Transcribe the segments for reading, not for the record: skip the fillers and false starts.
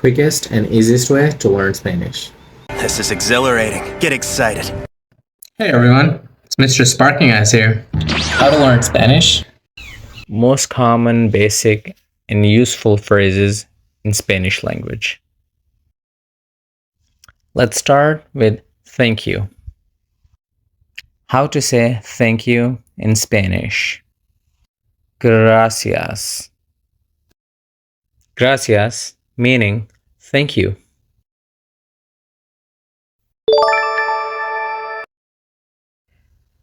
quickest and easiest way to learn Spanish. This is exhilarating. Get excited. Hey everyone, it's Mr. SPARKINGEYES here. How to learn Spanish? Most common, basic, and useful phrases in Spanish language. Let's start with thank you. How to say thank you in Spanish? Gracias. Gracias meaning thank you.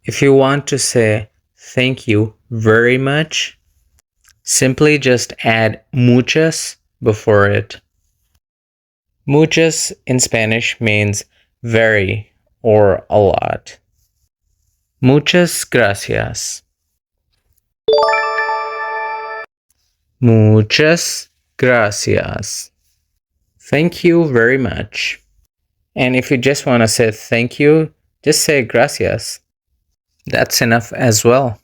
If you want to say thank you very much, simply just add muchas before it. Muchas in Spanish means very or a lot. Muchas gracias. Muchas gracias. Thank you very much. And if you just want to say thank you, just say gracias. That's enough as well.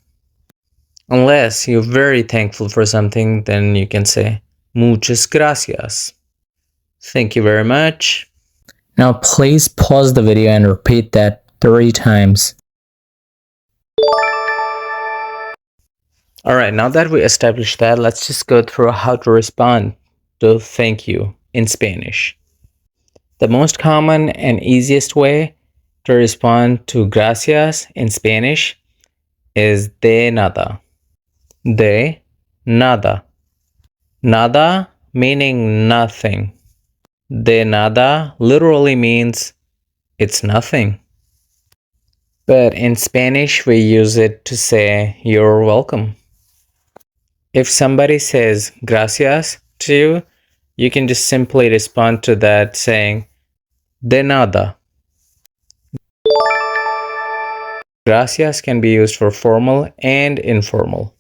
Unless you're very thankful for something, then you can say muchas gracias. Thank you very much. Now please pause the video and repeat that 3 times. Alright, now that we established that, let's just go through how to respond to thank you in Spanish. The most common and easiest way to respond to gracias in Spanish is de nada. De nada. Nada meaning nothing. De nada literally means it's nothing. But in Spanish, we use it to say you're welcome. If somebody says gracias to you, you can just simply respond to that saying de nada. Gracias can be used for formal and informal.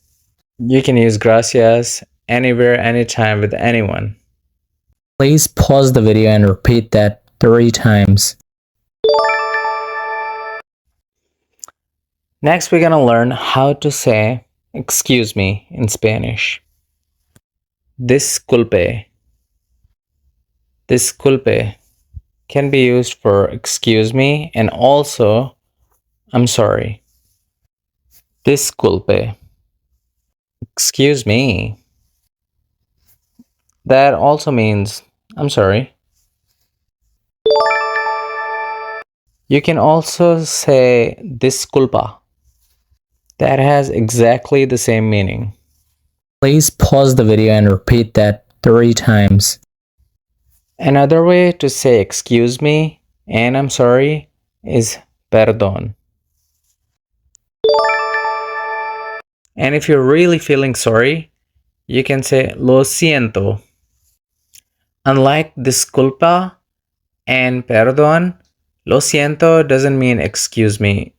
You can use gracias anywhere, anytime with anyone. Please pause the video and repeat that 3 times. Next, we're gonna learn how to say excuse me in Spanish. Disculpe. Disculpe can be used for excuse me and also I'm sorry. Disculpe. Excuse me. That also means I'm sorry. You can also say disculpa. That has exactly the same meaning. Please pause the video and repeat that 3 times. Another way to say excuse me and I'm sorry is perdón. And if you're really feeling sorry, you can say lo siento. Unlike disculpa and perdón, lo siento doesn't mean excuse me.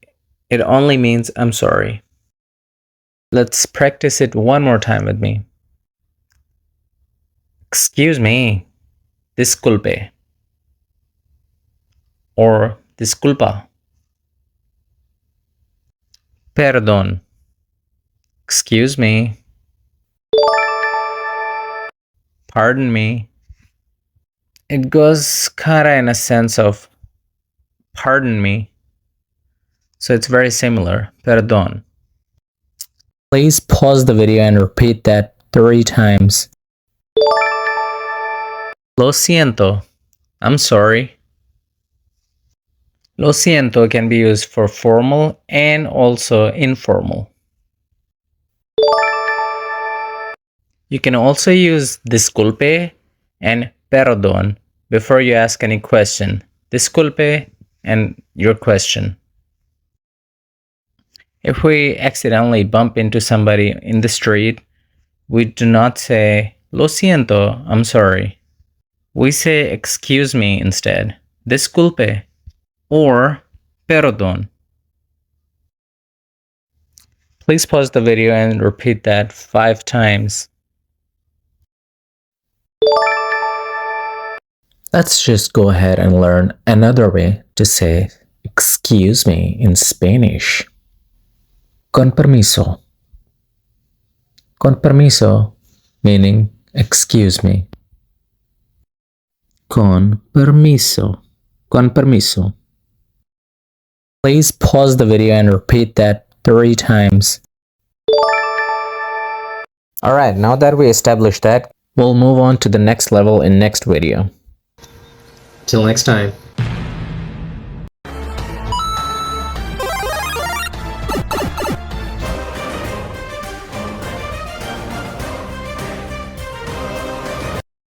It only means I'm sorry. Let's practice it one more time with me. Excuse me. Disculpe. Or disculpa. Perdón. Excuse me. Pardon me. It goes kinda in a sense of pardon me. So it's very similar. Perdón. Please pause the video and repeat that 3 times. Lo siento. I'm sorry. Lo siento can be used for formal and also informal. You can also use disculpe and perdón before you ask any question. Disculpe and your question. If we accidentally bump into somebody in the street, we do not say, lo siento, I'm sorry. We say, excuse me instead, disculpe, or perdón. Please pause the video and repeat that 5 times. Let's just go ahead and learn another way to say excuse me in Spanish. Con permiso. Con permiso, meaning excuse me. Con permiso. Con permiso. Please pause the video and repeat that 3 times. Alright, now that we established that, we'll move on to the next level in next video. Till next time.